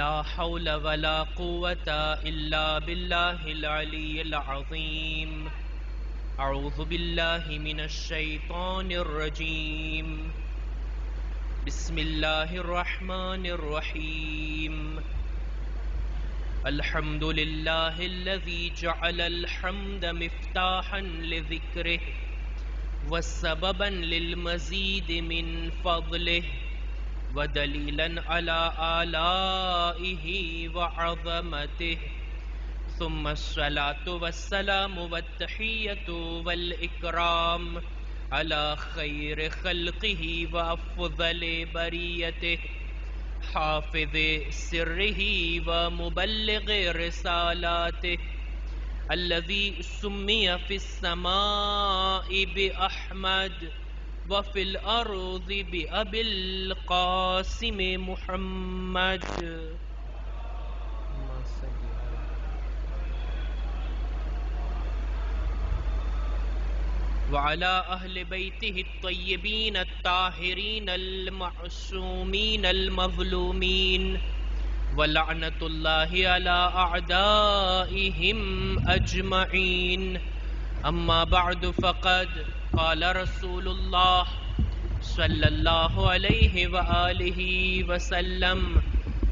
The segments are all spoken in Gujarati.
لا حول ولا قوة إلا بالله العلي العظيم. أعوذ بالله من الشيطان الرجيم. بسم الله الرحمن الرحيم. الحمد لله الذي جعل الحمد مفتاحا لذكره وسببا للمزيد من فضله ودليلا على آلائه وعظمته. ثم الصلاة والسلام والتحية والإكرام على خير خلقه وأفضل بريته، حافظ سره ومبلغ رسالاته، الذي سمي في السماء بأحمد وفي الأرض بأبي القاسم محمد. وعلى أهل بيته الطيبين الطاهرين المعصومين المظلومين، ولعنة الله على أعدائهم أجمعين. أما بعد، فقد قال رسول الله صلى الله عليه وآله وسلم: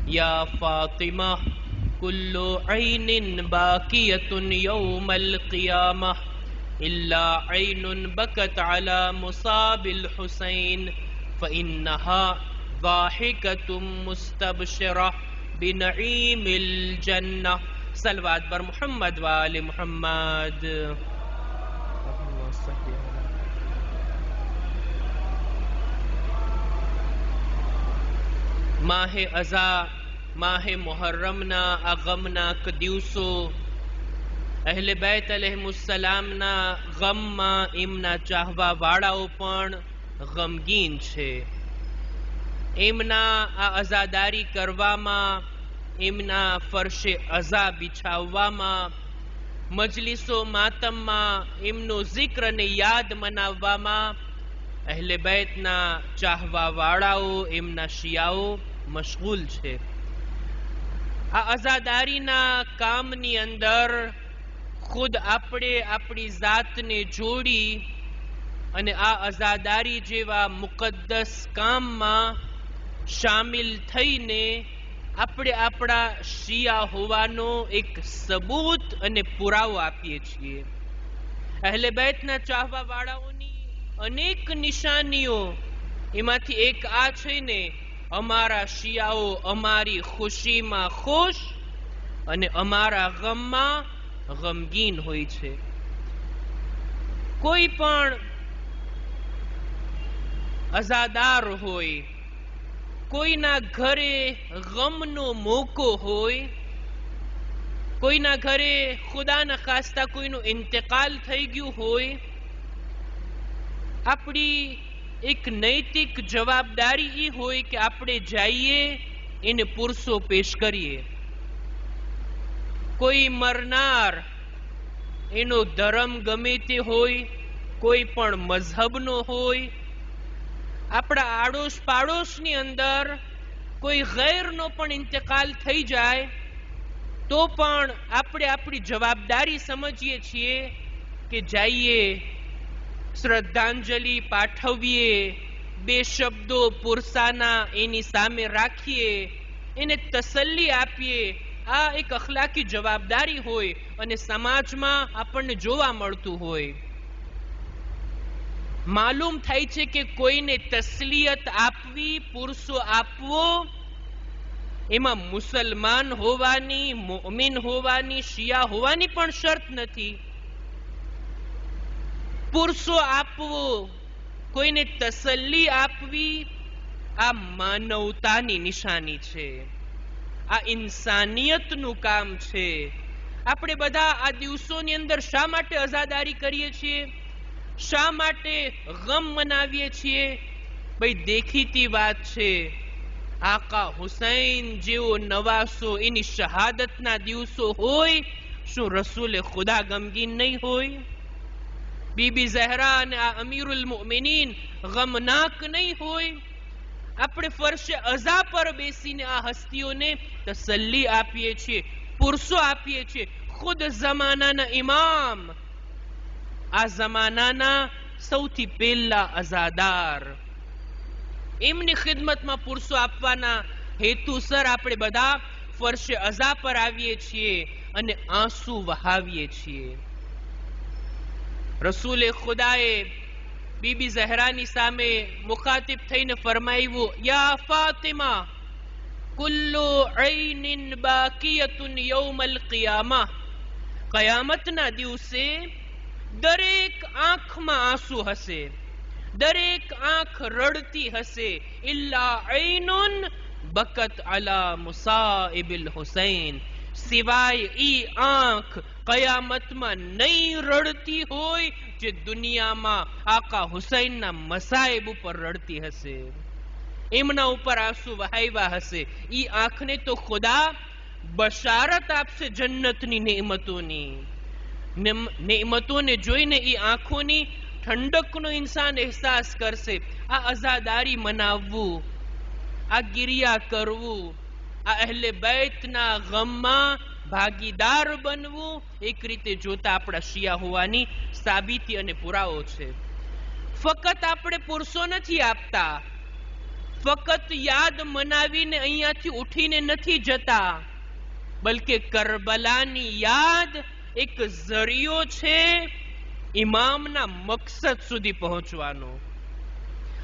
يا فاطمة كل عين باكية يوم القيامة إلا عين بكت على مصاب الحسين فإنها ضاحكة مستبشرة بنعيم الجنة. صلوات بر محمد وآل محمد. माह अज़ा माह मुहर्रमना अगमनाक दिवसो अहले बैत अलैहिमुस्सलामना गममा एमना चाहवा वाळाओ पण गमगीन छे। एमना आ अज़ादारी करवामां, एमना फरशे अज़ा बिछाववामां, मजलिसो मातममां एमनो जिक्र अने याद मनाववामां अहले बैतना चाहवा वाळाओ, एमना शियाओ मशगूल छे। आ अज़ादारीना कामनी अंदर खुद आपणे आपणी जातने जोड़ी अने आ अज़ादारी जेवा मुकद्दस काममां शामिल थईने आपणे आपणा शिया होवानो एक सबूत अने पुरावो आपीए छीए। अहले बैतना चाहवा वाळाओनी अनेक निशानीओ, एमांथी एक आ छे ने अमारा शियाओ अमारी खुशीमां खुश अने अमारा गममां गमगीन होय छे। कोई पण अज़ादार होय, कोईना घरे गमनो मोको होय, कोईना घरे खुदा न खास्ता कोईनो इंतकाल थई गयो होय, आपणी एक नैतिक जवाबदारी ई होय कि आपणे जाइए एने पुरसो पेश करिए। कोई मरनार एनो धर्म गमे ते होय, कोई पण मजहबनो होय, आपणा आडोश पाडोशनी अंदर कोई गैरनो पण इंतकाल थई जाय तो पण आपणे आपणी जवाबदारी समझीए छीए कि जाइए, श्रद्धांजलि पाठवीए, बे शब्दो पुरसाना एनी सामे राखीए, एने तसल्ली आपीए। आ एक अखलाकी जवाबदारी होय अने समाजमां आपणने जोवा मळतुं होय। मालूम थाय छे के कोईने तस्लियत आपवी, पुरसो आपवो, एमां मुसलमान होवानी, मुमिन होवानी, शिया होवानी पण शर्त नथी। पुरसो आपवो, कोईने तसल्ली आपवी, आ मानवतानी निशानी छे, आ इंसानियतनुं काम छे। आपणे बधा आ दिवसोनी अंदर शा माटे अज़ादारी करीए छीए, शा माटे गम मनावीए छीए? भाई देखीती वात छे, आका हुसैन जेवो नवासो एनी शहादतना दिवसो होय, शुं रसूले खुदा गमगीन नहीं होय? बीबी ज़हरा अने आ अमीरुल मोमिनीन गमनाक नहीं होय? આપણે ફરશે અઝા પર બેસીને આ હસ્તીઓને તસલ્લી આપીએ છીએ, પુરસો આપીએ છીએ. ખુદ જમાનાના ઇમામ, આ જમાનાના સૌથી પહેલા અઝાદાર, એમની ખિદમતમાં પુરસો આપવાના હેતુસર આપણે બધા ફરશે અઝા પર આવીએ છીએ અને આંસુ વહાવીએ છીએ. રસૂલે ખુદાએ બીબી ઝહરાની સામે મુખાતિબ થઈને ફરમાવ્યું, યા ફાતિમા, કુલ્લુ ઐનિન બાકિયતુન યૌમલ કિયામા. કયામતના દિવસે દરેક આંખમાં આંસુ હશે, દરેક આંખ રડતી હશે. ઇલ્લા ઐનુન બકત અલા મુસાઇબિલ હુસૈન, સિવાય ઈ આંખ કયામતમાં નહીં રડતી હોય જે દુનિયામાં આકા હુસૈનના મસાઈબ ઉપર રડતી હશે, એમના ઉપર આંસુ વહાવ્યા હશે. ઈ આંખને તો ખુદા બશારત આપશે જન્નતની નેમતોની. નેમતોને જોઈને ઈ આંખોની ઠંડકનો ઇન્સાન અહેસાસ કરશે. આ અઝાદારી મનાવવું, આ ગિરિયા કરવું, આ અહેલે બૈતના ગમમાં ભાગીદાર બનવું, એક રીતે જોતા આપણા શિયા હોવાની સાબિતી અને પુરાવો છે. ફકત આપણે પુરસો નથી આપતા, ફકત યાદ મનાવીને અહીંયાથી ઉઠીને નથી જતા, બલકે કરબલાની યાદ એક ઝરિયો છે ઇમામના મકસદ સુધી પહોંચવાનો.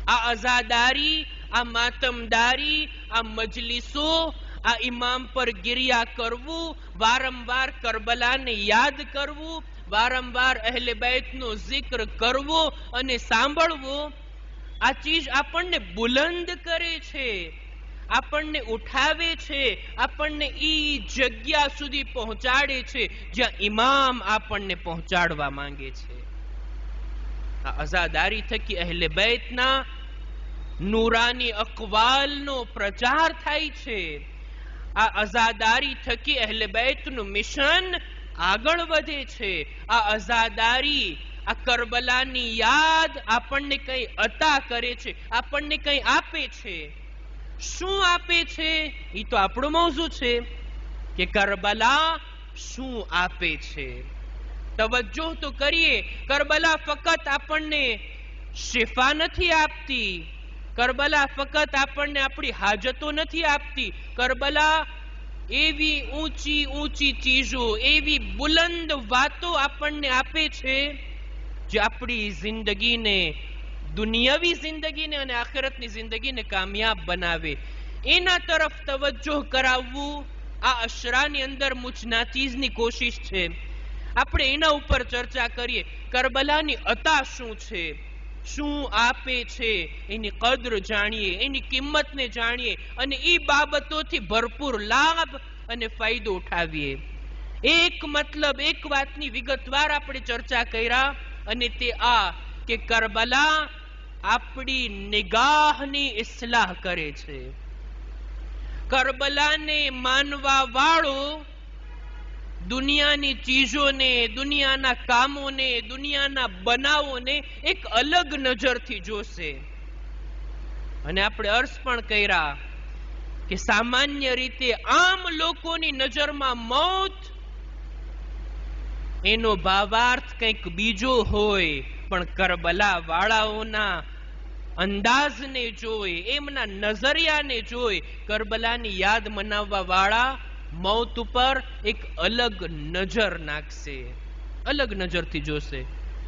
આ અઝાદારી, આ માતમદારી, આ મજલિસો, આ ઇમામ પર ગિરિયા કરવું, વારંવાર કરબલાને યાદ કરવું, વારંવાર અહેલે બૈતનો જિક્ર કરવો અને સાંભળવો, આ ચીજ આપણને બુલંદ કરે છે, આપણને ઉઠાવે છે, આપણને ઈ જગ્યા સુધી પહોંચાડે છે જ્યાં ઇમામ આપણને પહોંચાડવા માંગે છે. આ અઝાદારી થકી અહેલે બૈતના નૂરાની અકવાલનો પ્રચાર થાય છે. આ અઝાદારી થકી અહેલે બૈતનું મિશન આગળ વધે છે. આ અઝાદારી, આ કરબલાની યાદ આપણને કઈ અતા કરે છે, આપણને કઈ આપે છે. શું આપે છે એ તો આપણો મૌઝુ છે કે કરબલા શું આપે છે. તવજ્જો તો કરીએ, કરબલા ફકત આપણને શિફા નથી આપતી, કરબલા ફકત આપણને આપણી હાજતો નથી આપતી. કરબલા એવી ઊંચી ઊંચી ચીજો, એવી બુલંદ વાતો આપણને આપે છે જે આપણી જિંદગીને, દુનિયાવી જિંદગીને અને આખિરતની જિંદગીને કામયાબ બનાવે. એના તરફ તવજ્જો કરાવવું આ અશરાની અંદર મુચનાચીઝની કોશિશ છે. આપણે એના ઉપર ચર્ચા કરીએ. કરબલાની અતા શું છે, શું આપે છે, એની કદર જાણીએ, એની કિંમતને જાણીએ અને એ બાબતોથી ભરપૂર લાભ અને ફાયદો ઉઠાવીએ. એક મતલબ, એક વાતની વિગતવાર આપણે ચર્ચા કર્યા અને તે આ કે કરબલા આપણી નિગાહની ઇસ્લાહ કરે છે. કરબલાને માનવા વાળો દુનિયાની ચીજોને, દુનિયાના કામોને, દુનિયાના બનાવોને એક અલગ નજરથી જોશે. અને આપણે અર્થ પણ કર્યા કે સામાન્ય રીતે આમ લોકોની નજરમાં મોત એનો ભાવાર્થ કંઈક બીજો હોય, પણ કરબલા વાળાઓના અંદાજને જોઈ, એમના નજરિયાને જોઈ, કરબલાની યાદ મનાવવા વાળા મૌત ઉપર એક અલગ નજર નાખશે, અલગ નજરથી જોશે.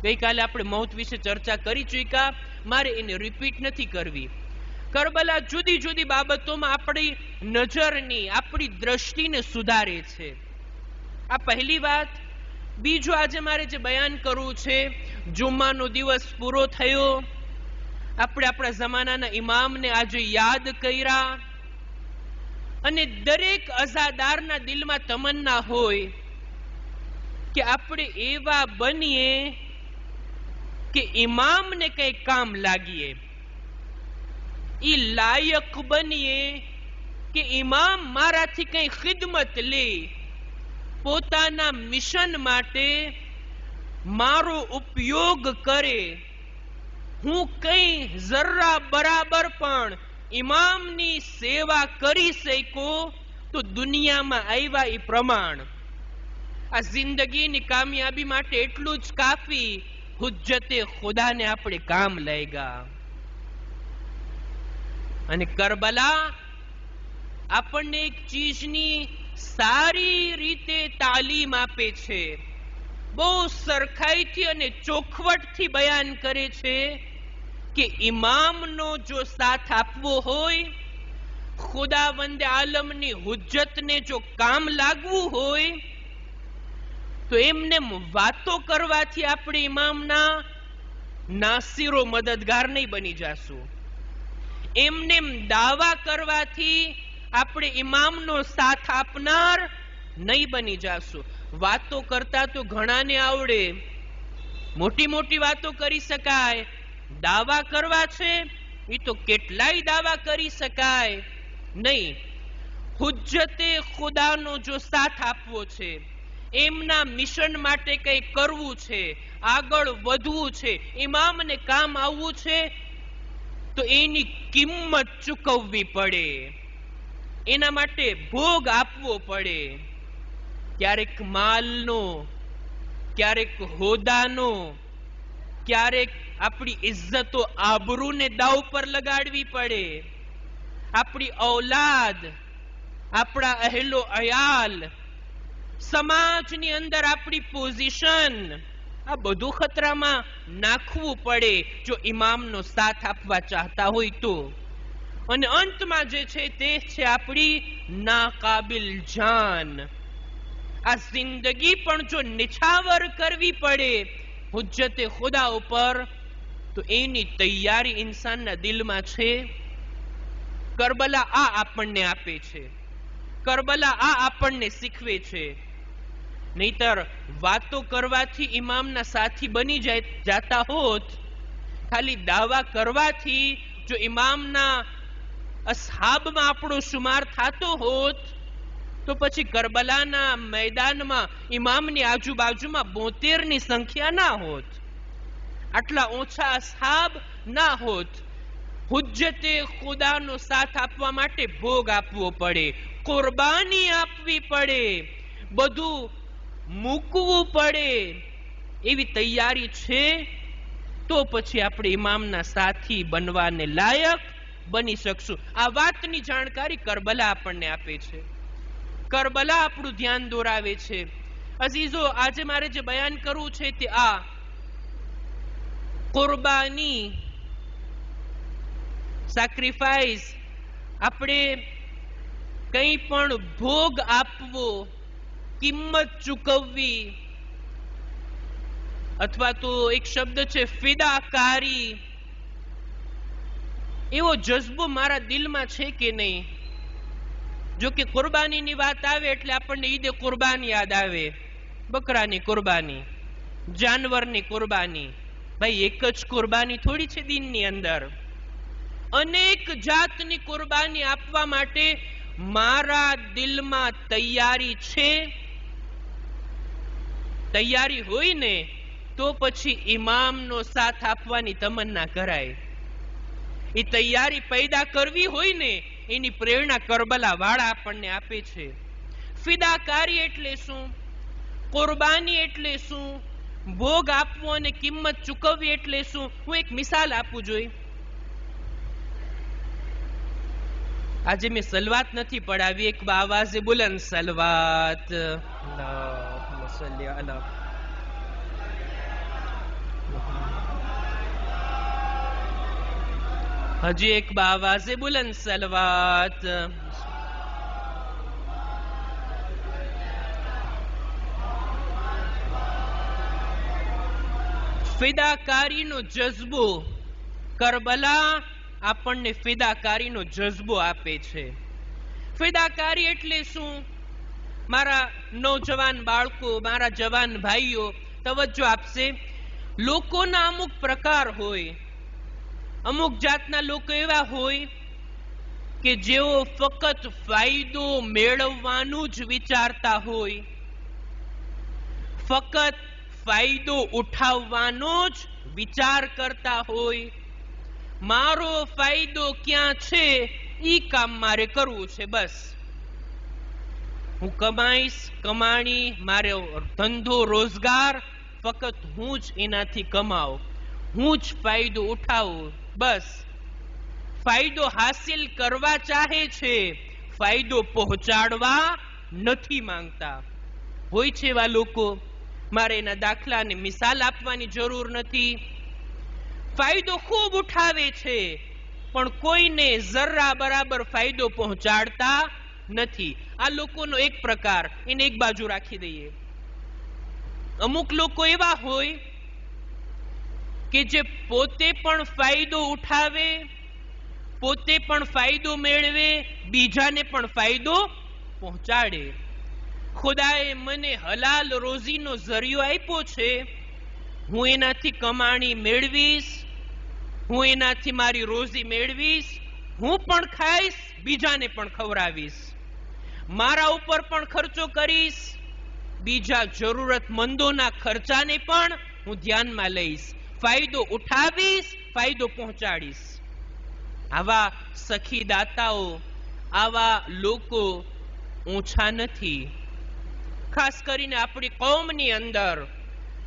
ગઈકાલે આપણે મૌત વિશે ચર્ચા કરી ચૂક્યા, મારે એને રિપીટ નથી કરવી. કરબલા જુદી જુદી બાબતોમાં આપણી નજરની, આપણી દ્રષ્ટિને સુધારે છે. આ પહેલી વાત. બીજું આજે મારે જે બયાન કરવું છે, જુમ્માનો દિવસ પૂરો થયો, આપણે આપણા જમાનાના ઇમામને આજે યાદ કર્યા અને દરેક અઝાદારના દિલમાં તમન્ના હોય કે આપણે એવા બનીએ કે ઇમામને કઈ કામ લાગીએ, ઈ લાયક બનીએ કે ઇમામ મારાથી કઈ ખિદમત લે, પોતાના મિશન માટે મારો ઉપયોગ કરે. હું કઈ જરા બરાબર પણ ઇમામની સેવા કરી શકો તો દુનિયામાં આવ્યા એ પ્રમાણ. આ જિંદગીની કામયાબી માટે એટલું જ કાફી, હુજ્જતે ખુદાને આપણે કામ લાગ્યા. અને કરબલા આપણને એક ચીજની સારી રીતે તાલીમ આપે છે, બહુ સરખાઈથી અને ચોખવટથી બયાન કરે છે કે ઇમામનો જો સાથ આપવો હોય, ખુદાવંદ આલમની હુજ્જતને જો કામ લાગવું હોય, તો એમને વાતો કરવાથી આપણે ઇમામના નાસિરો મદદગાર નહીં બની જાશું. એમને દાવા કરવાથી આપણે ઇમામનો સાથ આપનાર નહીં બની જાશું. વાતો કરતા તો ઘણાને આવડે, મોટી મોટી વાતો કરી શકાય. દાવા કરવા છે એ તો કેટલાય દાવા કરી શકાય નહીં. હુજ્જતે ખુદાનો જો સાથ આપવો છે, એમના મિશન માટે કંઈ કરવું છે, આગળ વધવું છે, ઇમામને કામ આવવું છે, તો એની કિંમત ચૂકવવી પડે, એના માટે ભોગ આપવો પડે. ક્યારેક માલનો, ક્યારેક હોદાનો, ક્યારેક આપણી ઇજ્જતો આબરૂને દાવ પર લગાડવી પડે. આપણી ઔલાદ, આપણા અહેલો અયાલ, સમાજની અંદર આપણી પોઝિશન, આ બધું ખતરામાં નાખવું પડે જો ઇમામનો સાથ આપવા ચાહતા હોય તો. અને અંતમાં જે છે તે છે આપણી નાકાબિલ જાન. આ જિંદગી પણ જો નિછાવર કરવી પડે હુજ્જતે ખુદા ઉપર, તો એની તૈયારી ઇન્સાનના દિલમાં છે. કરબલા આ આપણને આપે છે, કરબલા આ આપણને શીખવે છે. નહીતર વાતો કરવાથી ઇમામના સાથી બની જાતા હોત, ખાલી દાવા કરવાથી જો ઇમામના અસહાબમાં આપણો શુમાર થતો હોત, તો પછી કરબલાના મેદાનમાં ઇમામની આજુબાજુમાં 72ની સંખ્યા ના હોત, આટલા ઓછા અસહાબ ના હોત. હુજ્જતે ખુદાનો સાથ આપવા માટે ભોગ આપવો પડે, કુરબાની આપવી પડે, બધું મૂકવું પડે. એવી તૈયારી છે તો પછી આપણે ઇમામના સાથી બનવાને લાયક બની શકશું. આ વાતની જાણકારી કરબલા આપણને આપે છે, કરબલા આપણું ધ્યાન દોરાવે છે. અઝીઝો, આજે મારે જે બયાન કરવું છે તે આ કુરબાની, સેક્રિફાઈસ, આપણે કંઈ પણ ભોગ આપવો, કિંમત ચૂકવવી, અથવા તો એક શબ્દ છે ફિદાકારી, એવો જજ્બો મારા દિલમાં છે કે નહીં? જો કે કુરબાનીની વાત આવે એટલે આપણને ઈદે કુરબાન યાદ આવે, બકરાની કુરબાની, જાનવરની કુરબાની. ભાઈ એક જ કુરબાની થોડી છે દિનની અંદર, અનેક જાતની કુરબાની આપવા માટે મારા દિલમાં તૈયારી છે. તૈયારી હોય ને તો પછી ઇમામનો સાથ આપવાની તમન્ના કરાય. એ તૈયારી પેદા કરવી હોય ને એની પ્રેરણા કરબલા વાળા આપણને આપે છે. ફિદાકારી એટલે શું? કુરબાની એટલે શું? ભોગ આપવો અને કિંમત ચૂકવવી એટલે શું? હું એક મિસાલ આપું જોઈએ. આજે મેં સલવાત નથી પડાવી, એક આવાજે બુલંદ સલવાત. હજી એક આવાજે બુલંદ સલવાત. ફિદાકારીનો જજ્બો, કરબલા આપણને ફિદાકારીનો જજ્બો આપે છે. ફિદાકારી એટલે શું? મારા નૌજવાન બાળકો, મારા જવાન ભાઈઓ તવજ્જો આપશે. લોકોના અમુક પ્રકાર હોય, અમુક જાતના લોકો એવા હોય કે જેઓ ફક્ત ફાયદો મેળવવાનું જ વિચારતા હોય, ફક્ત ફાયદો ઉઠાવવાનો જ વિચાર કરતા હોય, મારો ફાયદો ક્યાં છે ઈ કામ મારે કરવું છે. બસ હું કમાઈશ, કમાણી, મારે ધંધો રોજગાર, ફક્ત હું જ એનાથી કમાઉં, હું જ ફાયદો ઉઠાવું. બસ ફાયદો હાસિલ કરવા ચાહે છે, ફાયદો પહોંચાડવા નથી માંગતા. હોય છે એવા લોકો, મારે એના દાખલાને મિસાલ આપવાની જરૂર નથી. ફાયદો ખૂબ ઉઠાવે છે પણ કોઈને જરા બરાબર ફાયદો પહોંચાડતા નથી. આ લોકોનો એક પ્રકાર, એને એક બાજુ રાખી દઈએ. અમુક લોકો એવા હોય કે જે પોતે પણ ફાયદો ઉઠાવે, પોતે પણ ફાયદો મેળવે, બીજાને પણ ફાયદો પહોંચાડે. ખુદાએ મને હલાલ રોજીનો જરિયો આપ્યો છે, હું એનાથી કમાણી મેળવીશ, હું એનાથી મારી રોજી મેળવીશ, હું પણ ખાઈશ, બીજાને પણ ખવડાવીશ, મારા ઉપર પણ ખર્ચો કરીશ, બીજા જરૂરતમંદોના ખર્ચાને પણ હું ધ્યાનમાં લઈશ, ફાયદો ઉઠાવીશ, ફાયદો પહોંચાડીશ. આવા સખી દાતાઓ, આવા લોકો ઓછા નથી. ખાસ કરીને આપણી કોમની અંદર,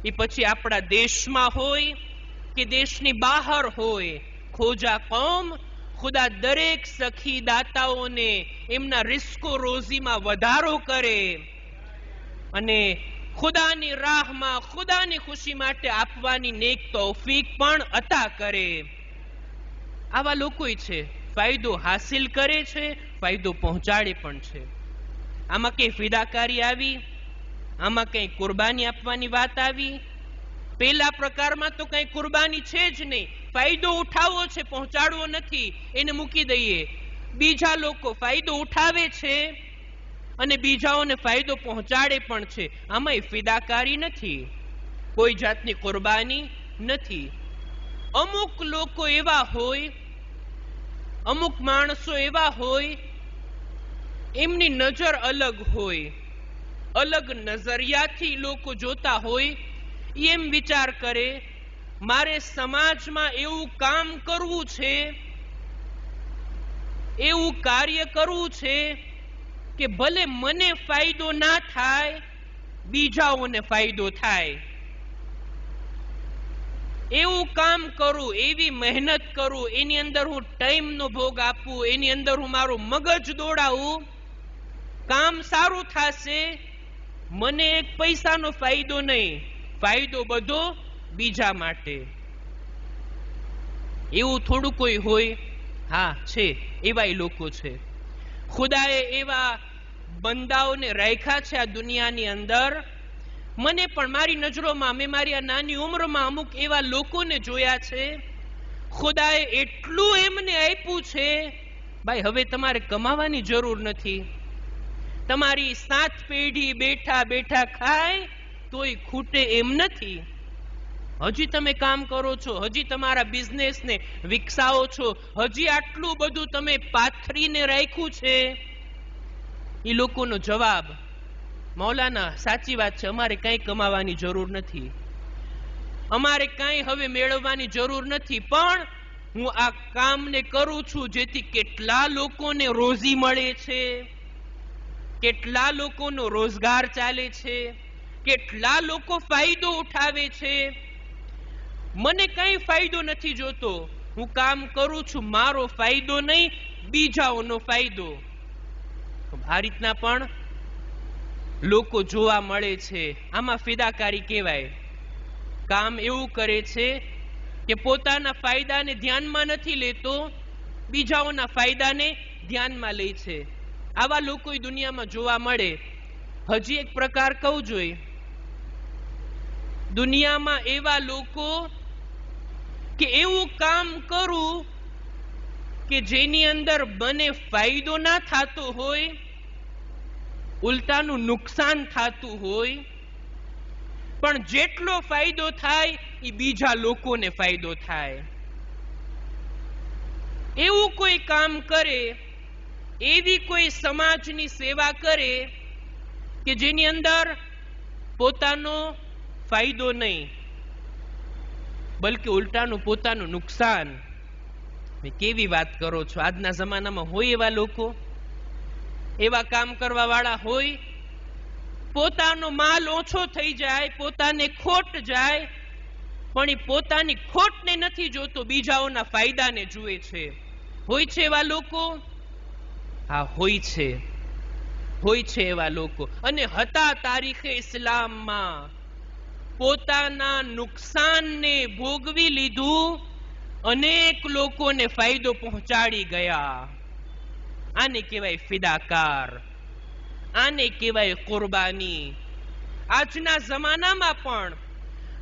એ પછી આપણા દેશમાં હોય કે દેશની બહાર હોય, ખોજા કોમ ખુદા દરેક સખી દાતાઓને એમના રિસ્કો રોજીમાં વધારો કરે અને ખુદાની રાહમાં ખુદાની ખુશી માટે આપવાની નેક તૌફીક પણ અતા કરે. આવા લોકો છે, ફાયદો હાસિલ કરે છે, ફાયદો પહોંચાડે પણ છે. આમાં કઈ ફિદાકારી આવી, આમાં કઈ કુરબાની આપવાની વાત આવી? પહેલા પ્રકારમાં તો કઈ કુરબાની છે જ નહીં. ફાયદો ઉઠાવવો છે, પહોંચાડવો નથી, એને મૂકી દઈએ. બીજા લોકો ફાયદો ઉઠાવે છે અને બીજાઓને ફાયદો પહોંચાડે પણ છે. આમાં ફિદાકારી નથી, કોઈ જાતની કુરબાની નથી. અમુક લોકો એવા હોય, અમુક માણસો એવા હોય, એમની નજર અલગ હોય, અલગ નજરિયાથી લોકો જોતા હોય. એમ વિચાર કરે, મારે સમાજમાં એવું કામ કરવું છે, એવું કાર્ય કરવું છે કે ભલે મને ફાયદો ના થાય, બીજાઓને ફાયદો થાય. એવું કામ કરું, એવી મહેનત કરું, એની અંદર હું ટાઈમનો ભોગ આપું, એની અંદર હું મારું મગજ દોડાવું, કામ સારું થશે, મને એક પૈસાનો ફાયદો નહીં, ફાયદો બધો બીજા માટે. એવું થોડું કોઈ હોય? હા છે, એવા લોકો છે. ખુદાએ એવા બંદાઓને રાખ્યા છે આ દુનિયાની અંદર. મને પણ મારી નજરોમાં, મેં મારી આ નાની ઉંમરમાં અમુક એવા લોકોને જોયા છે. ખુદાએ એટલું એમને આપ્યું છે, ભાઈ હવે તમારે કમાવાની જરૂર નથી, તમારી 7 પેઢી બેઠા બેઠા ખાય તોય ખૂટે એમ નથી. હજી તમે કામ કરો છો, હજી તમારા બિઝનેસને વિકસાવો છો, હજી આટલું બધું તમે પાથરીને રાખ્યું છે. એ લોકોનો જવાબ, મૌલાના સાચી વાત છે, અમારે કંઈ કમાવાની જરૂર નથી, અમારે કંઈ હવે મેળવવાની જરૂર નથી, પણ હું આ કામને કરું છું જેથી કેટલા લોકોને રોજી મળે છે, કેટલા લોકોનો રોજગાર ચાલે છે, કેટલા લોકો ફાયદો ઉઠાવે છે. મને કઈ ફાયદો નથી જોતો, હું કામ કરું છું મારો ફાયદો નહીં, બીજાઓનો ફાયદો. આ રીતના પણ લોકો જોવા મળે છે. આમાં ફિદાકારી કહેવાય. કામ એવું કરે છે કે પોતાના ફાયદાને ધ્યાનમાં નથી લેતો, બીજાઓના ફાયદાને ધ્યાનમાં લે છે. આવા લોકો દુનિયામાં જોવા મળે. હજી એક પ્રકાર કહું જોઈએ, દુનિયામાં એવા લોકો કે એવું કામ કરું કે જેની અંદર મને ફાયદો ના થતો હોય, ઉલટાનું નુકસાન થતું હોય, પણ જેટલો ફાયદો થાય એ બીજા લોકોને ફાયદો થાય. એવું કોઈ કામ કરે, એવી કોઈ સમાજની સેવા કરે કે જેની અંદર પોતાનો ફાયદો નહીં, બલકે ઉલટાનું પોતાનું નુકસાન. કેવી વાત કરો છો? આજના જમાનામાં હોય એવા લોકો, એવા કામ કરવા વાળા હોય? પોતાનો માલ ઓછો થઈ જાય, પોતાને ખોટ જાય, પણ એ પોતાની ખોટને નથી જોતો, બીજાઓના ફાયદાને જુએ છે. હોય છે એવા લોકો? હા, હોય છે એવા લોકો. અને હતા તારીખે ઇસ્લામમાં. પોતાના નુકસાનને ભોગવી લીધું, અનેક લોકોને ફાયદો પહોંચાડી ગયા. આને કહેવાય ફિદાકાર, આને કહેવાય કુરબાની. આજના જમાનામાં પણ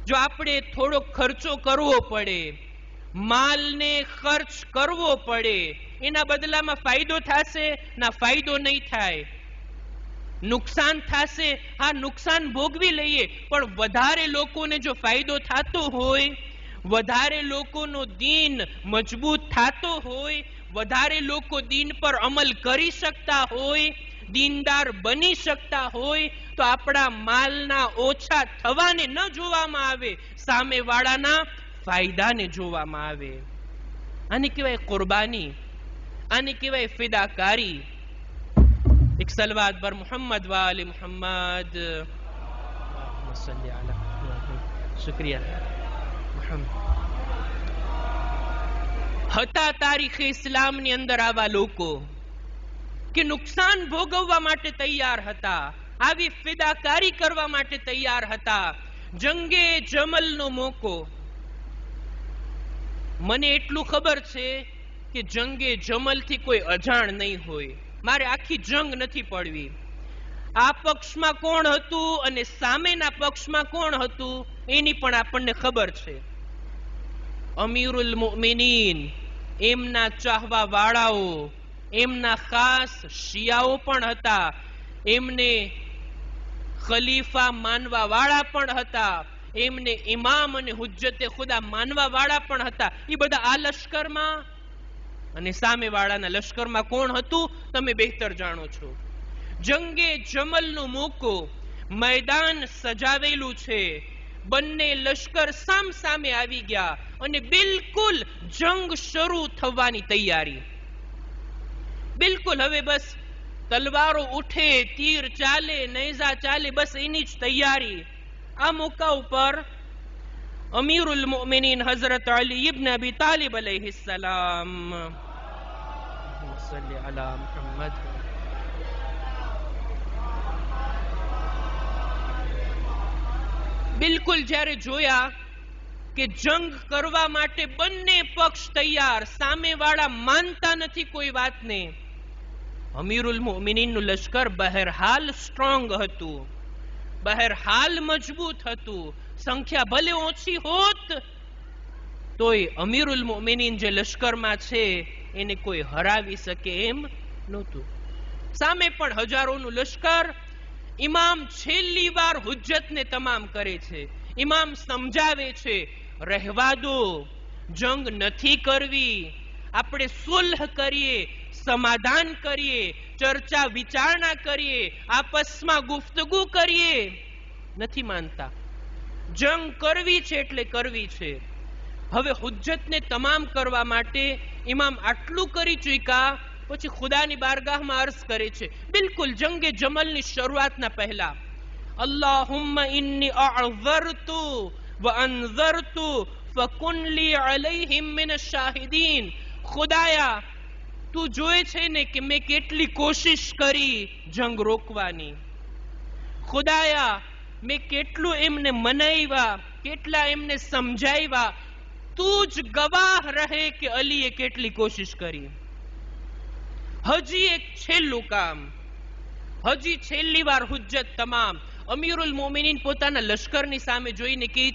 જો આપણે થોડો ખર્ચો કરવો પડે, માલને ખર્ચ કરવો પડે, એના બદલામાં ફાયદો થશે? ના, ફાયદો નહીં થાય. નુકસાન થશે? હા, નુકસાન ભોગવી લઈએ, પણ વધારે લોકોને જો ફાયદો થતો હોય, વધારે લોકોનો દીન મજબૂત થતો હોય, વધારે લોકો દીન પર અમલ કરી શકતા હોય, દીનદાર બની શકતા હોય, તો આપણા માલના ઓછા થવાને ન જોવામાં આવે, સામેવાળાના ફાયદાને જોવામાં આવે. આને કહેવાય કુરબાની, આને કહેવાય ફિદાકારી. एक सलवात बर मोहम्मद वाले मोहम्मद, शुक्रिया. હતા તારીખે ઇસ્લામની અંદર આવા લોકો કે નુકસાન ભોગવવા માટે તૈયાર હતા, આવી ફિદાકારી કરવા માટે તૈયાર હતા. જંગે જમલનો મોકો. મને એટલું ખબર છે કે જંગે જમલથી કોઈ અજાણ નહીં હોય. મારે આખી જંગ નથી પડવી. આ પક્ષમાં કોણ હતું અને સામેના પક્ષમાં કોણ હતું એની પણ આપણને ખબર છે. અમીરુલ મુમિનીન, એમના ચાહવા વાળાઓ, એમના ખાસ શિયાઓ પણ હતા, એમને ખલીફા માનવા વાળા પણ હતા, એમને ઇમામ અને હુજ્જતે ખુદા માનવા વાળા પણ હતા. એ બધા આ લશ્કરમાં અને સામેવાળાના લશ્કરમાં કોણ હતું તમે બહેતર જાણો છો. જંગે જમલનો મોકો, મેદાન સજાવેલું છે, બંને લશ્કર સામ સામે આવી ગયા અને બિલકુલ જંગ શરૂ થવાની તૈયારી. બિલકુલ હવે બસ તલવારો ઉઠે, તીર ચાલે, નેઝા ચાલે, બસ એની જ તૈયારી. આ મોકા ઉપર અમીરુલ મુમિનીન હઝરત અલી ઇબ્ન અબી તાલિબ અલૈહિસ્સલામ, સલ્લી અલા મુહમ્મદ, બિલકુલ જ્યારે જોયા કે જંગ કરવા માટે બંને પક્ષ તૈયાર, સામેવાળા માનતા નથી કોઈ વાતને. અમીરુલ મુમિનીનનું લશ્કર બહેરહાલ સ્ટ્રોંગ હતું, બહેરહાલ મજબૂત હતું. સંખ્યા ભલે ઓછી હોત તોય અમીરુલ મુમિનીન જે લશ્કરમાં છે એને કોઈ હરાવી શકે એમ નહોતું. સામે પણ હજારોનું લશ્કર. ઇમામ છેલ્લી વાર હુજ્જતને તમામ કરે છે. ઇમામ સમજાવે છે, રહેવા દો, જંગ નથી કરવી, આપણે સુલહ કરીએ, સમાધાન કરીએ, ચર્ચા વિચારણા કરીએ, આપસમાં ગુફ્તગુ કરીએ. નથી માનતા. જંગ કરવી છે એટલે કરવી છે. હવે હુજ્જતને તમામ કરવા માટે ઇમામ આટલું કરી ચૂક્યા પછી ખુદાની બારગાહમાં અર્ઝ કરે છે, બિલકુલ જંગે જમલની શરૂઆતના પહેલા, અલ્લાહુમ્મા ઇન્ની અઅઝરતુ વ અનઝરતુ ફકુન લી અલૈહિમ મિન અશ-શાહિદીન. ખુદાયા, તું જોએ છે ને કે મેં કેટલી કોશિશ કરી જંગ રોકવાની. ખુદાયા, મેં કેટલું એમને મનાવ્યા, કેટલા એમને સમજાવ્યા, તું જ ગવાહ રહે કે અલીએ કેટલી કોશિશ કરી. હજી એક છેલ્લું કામ, હજી છેલ્લી વાર હુજ્જત તમામ. અમીરુલ મોમિનીન પોતાના લશ્કરની સામે જોઈને કહે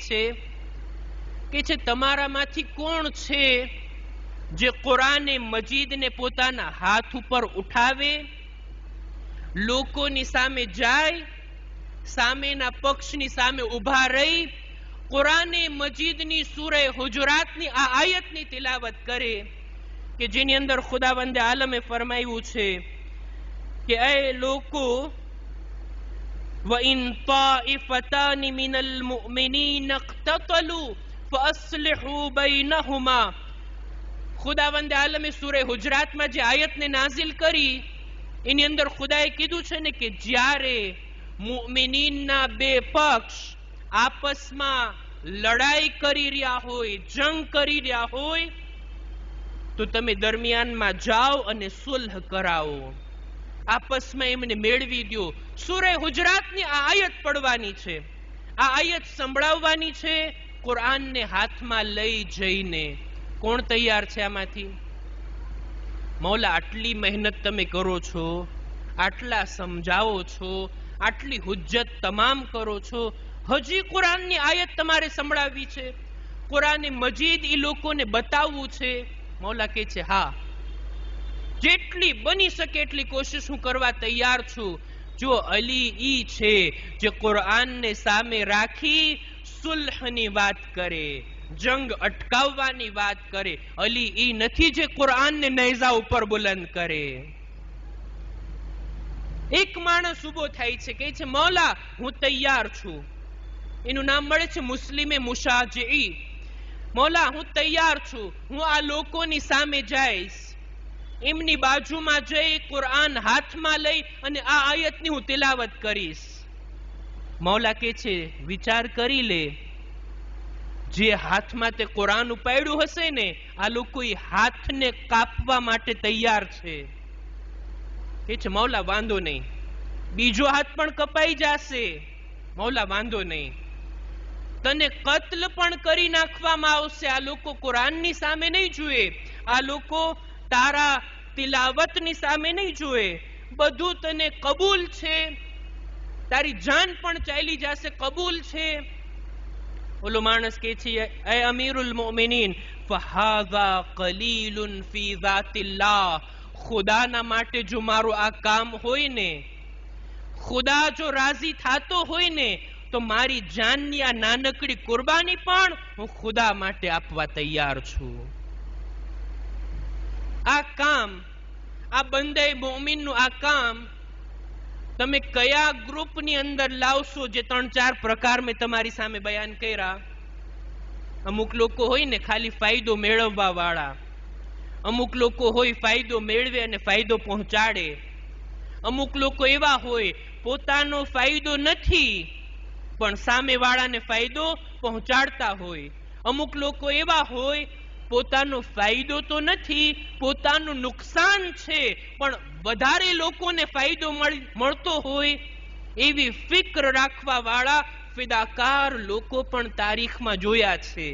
છે તમારામાંથી કોણ છે જે કુરાને મજીદને પોતાના હાથ ઉપર ઉઠાવે, લોકોની સામે જાય, સામેના પક્ષની સામે ઉભા રહી કુરાને મજીદની સૂરે હુજરાતની આ આયતની તિલાવત કરે કે જેની અંદર ખુદાવંદે આલમે ફરમાયું છે કે એ લોકો, وَإِن طَائِفَتَانِ مِنَ الْمُؤْمِنِينَ اقْتَتَلُوا فَأَصْلِحُوا بَيْنَهُمَا. ખુદાવંદે આલમે સૂરે હુજરાતમાં જે આયતને નાઝિલ કરી એની અંદર ખુદાએ કીધું છે ને કે જ્યારે મુઅમિનીનના બે પક્ષ આપસમાં લડાઈ કરી રહ્યા હોય, જંગ કરી રહ્યા હોય, તો તમે દરમિયાનમાં જાઓ અને સુલહ કરાવો, આપસમાં એમને મેળવી દો. સૂરે હુજરાતની આ આયત પડવાની છે, આ આયત સંભળાવવાની છે કુરાનને હાથમાં લઈ જઈને. કોણ તૈયાર છે આમાંથી? મૌલા, આટલી મહેનત તમે કરો છો, આટલા સમજાવો છો, આટલી હુજ્જત તમામ કરો છો, હજી કુરાનની આયત તમારે સંભળાવવી છે, કુરાને મજીદ એ લોકોને બતાવવું છે. મૌલા કહે છે હા, જેટલી બની શકે એટલી કોશિશ હું કરવા તૈયાર છું. જો અલી ઈ છે જે કુરાનને સામે રાખી સુલહની વાત કરે, જંગ અટકાવવાની વાત કરે. અલી ઈ નથી જે કુરાનને નેઝા ઉપર બુલંદ કરે. એક માણસ ઉભો થાય છે, કહે છે મૌલા હું તૈયાર છું. એનું નામ મળે છે મુસ્લિમે મુશાજઈ. મૌલા હું તૈયાર છું, હું આ લોકોની સામે જઈશ, એમની બાજુમાં જઈ કુરાન હાથમાં લઈ અને આ આયતની હું તિલાવત કરીશ. મૌલા કહે છે વિચાર કરી લે, જે હાથમાં તે કુરાન ઉપાડ્યું હશે ને, આ લોકો એ હાથને કાપવા માટે તૈયાર છે. કહે છે મૌલા વાંધો નહીં, બીજો હાથ પણ કપાઈ જશે. મૌલા વાંધો નહીં, તને કત્લ પણ કરી નાખવામાં આવશે. આ લોકો કુરાનની સામે નહીં જુએ, આ લોકો તારા તિલાવતની સામે નહીં જુએ. બધું તને કબૂલ છે, તારી જાન પણ ચાલી જશે, કબૂલ છે. ઓલો માણસ કહે છે એ અમીરુલ મોમિનીન, ફહાઝા કલીલુન ફી ઝાતિલ્લાહ. ખુદાના માટે જો મારું આ કામ હોય ને, ખુદા જો રાજી થાતો હોય ને, તો મારી જાનની આ નાનકડી કુરબાની પણ હું ખુદા માટે આપવા તૈયાર છું. આ કામ, આ બંદે મોમિનનું આ કામ તમે કયા ગ્રુપની અંદર લાવશો? જે 3-4 પ્રકાર મેં તમારી સામે બયાન કર્યા. અમુક લોકો હોય ને ખાલી ફાયદો મેળવવા વાળા, અમુક લોકો હોય ફાયદો મેળવે અને ફાયદો પહોંચાડે, અમુક લોકો એવા હોય પોતાનો ફાયદો નથી પણ સામે વાળાને ફાયદો પહોંચાડતા હોય, અમુક લોકો એવા હોય પોતાનો ફાયદો તો નથી, પોતાનું નુકસાન છે પણ વધારે લોકોને ફાયદો મળતો હોય. એવી ફિક્ર રાખવા વાળા ફિદાકાર લોકો પણ તારીખમાં જોયા છે.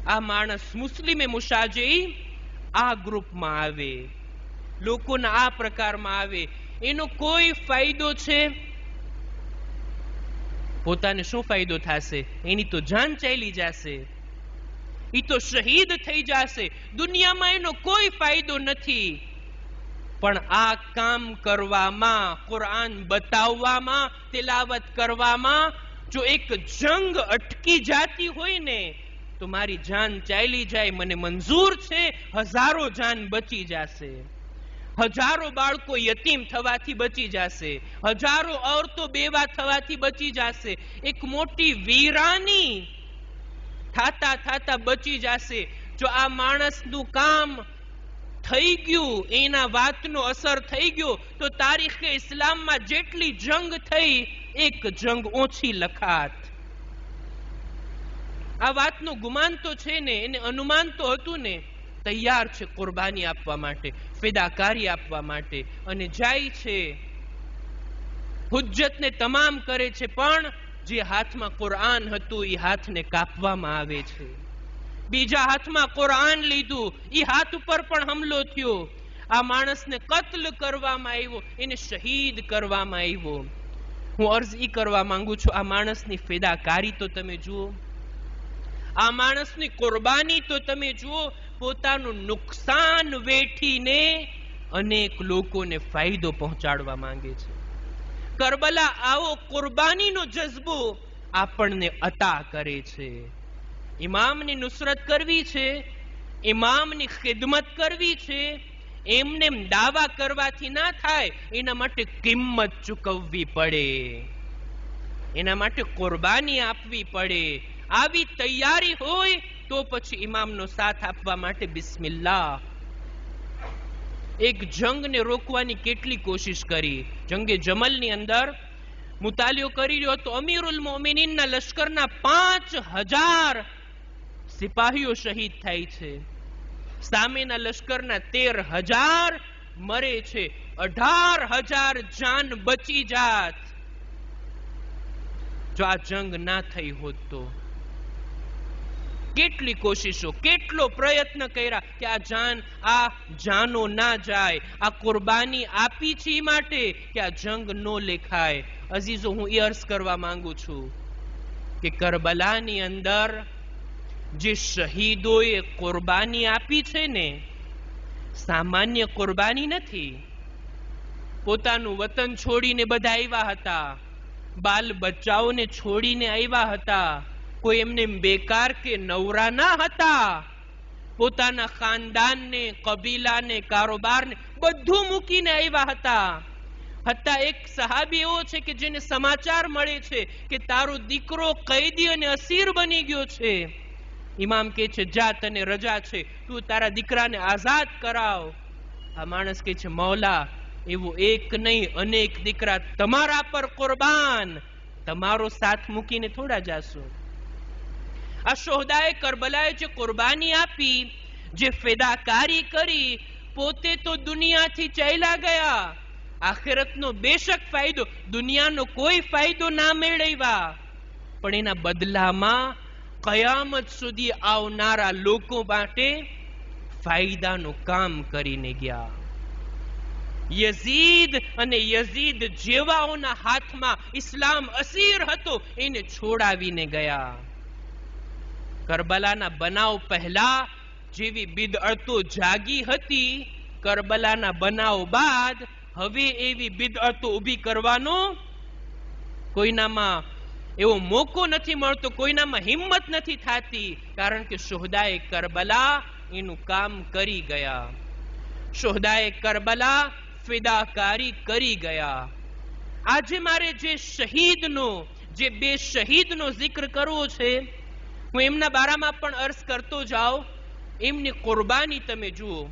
આ માણસ મુસ્લિમે મુશાજઈ આ ગ્રુપમાં આવે, લોકોના આ પ્રકારમાં આવે. એનો કોઈ ફાયદો છે? પોતાને શું ફાયદો થશે? એની તો જાન ચાલી જશે, એ તો શહીદ થઈ જશે. દુનિયામાં એનો કોઈ ફાયદો નથી. પણ આ કામ કરવામાં, કુરાન બતાવવામાં, તિલાવત કરવામાં જો એક જંગ અટકી જાતી હોય ને, તો મારી જાન ચાલી જાય, મને મંજૂર છે. હજારો જાન બચી જશે, હજારો બાળકો યતીમ થવાથી બચી જશે, હજારો औरतो બેવા થવાથી બચી જશે, એક મોટી વીરાની થાતા થાતા બચી જશે. જો આ માણસનું કામ થઈ ગયું, એના વાતનો અસર થઈ ગયો, તો તારીખે ઇસ્લામમાં જેટલી જંગ થઈ, એક જંગ ઓછી લખાત. આ વાતનું ગુમાન તો છે ને, એને અનુમાન તો હતું ને. તૈયાર છે કુરબાની આપવા માટે, ફિદાકારી આપવા માટે, અને જાય છે, હુજ્જતને તમામ કરે છે. પણ જે હાથમાં કુરાન હતું એ હાથને કાપવામાં આવે છે. બીજા હાથમાં કુરાન લીધું, એ હાથ ઉપર પણ હુમલો થયો. આ માણસને કત્લ કરવામાં આવ્યો, એને શહીદ કરવામાં આવ્યો. હું અર્જ ઈ કરવા માંગુ છું, આ માણસની ફિદાકારી તો તમે જુઓ, આ માણસની કુરબાની તો તમે જુઓ. પોતાનું નુકસાન વેઠીને અનેક લોકોને ફાયદો પહોંચાડવા માંગે છે. કરબલા આવો કુરબાનીનો જજ્બો આપણને અતા કરે છે. ઇમામની નુસરત કરવી છે, ઇમામની ખિદમત કરવી છે, એમને દાવા કરવાથી ના થાય. એના માટે કિંમત ચૂકવવી પડે, એના માટે કુરબાની આપવી પડે. આવી તૈયારી હોય તો પછી ઇમામનો સાથ આપવા માટે બિસ્મિલ્લાહ. એક જંગને રોકવાની કેટલી કોશિશ કરી. જંગે જમલની અંદર મુતાલિયો કરી રહ્યો તો અમીરુલ મોમિનીનના લશ્કરના 5000 સિપાહીઓ શહીદ થાય છે. સામેના લશ્કરના 13000 મરે છે. 18000 જાન બચી જાત જો આ જંગ ના થઈ હોત તો. કેટલી કોશિશો, કેટલો પ્રયત્ન કર્યા કે આ જાનો ના જાય. આ કુરબાની આપી છે એ માટે કે આ જંગ નો લેખાય. અઝીઝો, હું એ અર્ઝ કરવા માંગુ છું કે કરબલાની અંદર જે શહીદોએ કુરબાની આપી છે ને, સામાન્ય કુરબાની નથી. પોતાનું વતન છોડીને બધા આવ્યા હતા, બાલ બચ્ચાઓને છોડીને આવ્યા હતા. કોઈ એમને બેકાર કે નવરા ના હતા. પોતાના ખાનદાનને, કબીલાને, કારોબારને બધું મૂકીને આવ્યા હતા. એક સહાબી એવો છે કે જેને સમાચાર મળે છે કે તારો દીકરો કૈદી અને અસીર બની ગયો છે. ઇમામ કહે છે, જા, તને રજા છે, તું તારા દીકરાને આઝાદ કરાવ. આ માણસ કહે છે, મૌલા, એવું એક નહીં અનેક દીકરા તમારા પર કુરબાન, તમારો સાથ મૂકીને થોડા જાશો. આ શોહદાએ કરબલાએ જે કુરબાની આપી, જે ફિદાકારી કરી, પોતે તો દુનિયાથી ચાલ્યા ગયા. આખિરતનો બેશક ફાયદો, દુનિયાનો કોઈ ફાયદો ના મેળવ્યા, પણ એના બદલામાં કયામત સુધી આવનારા લોકો માટે ફાયદાનું કામ કરીને ગયા. યઝીદ અને યઝીદ જેવાઓના હાથમાં ઇસ્લામ અસીર હતો, એને છોડાવીને ગયા. કરબલાના બનાવ પહેલા જેવી બિદઅતો જાગી હતી, કરબલાના બનાવ બાદ હવે એવી બિદઅતો ઊભી કરવાનો કોઈનામાં એવો મોકો નથી મળતો, કોઈનામાં હિંમત નથી થતી, કારણ કે શુહદાએ કરબલા એનું કામ કરી ગયા. શુહદાએ કરબલા ફિદાકારી કરી ગયા. આજે મારે જે શહીદનો, જે બે શહીદનો જિક્ર કરવો છે, હું એમના બારામાં પણ અર્ઝ કરતો જાઉં. એમની કુરબાની તમે જુઓ,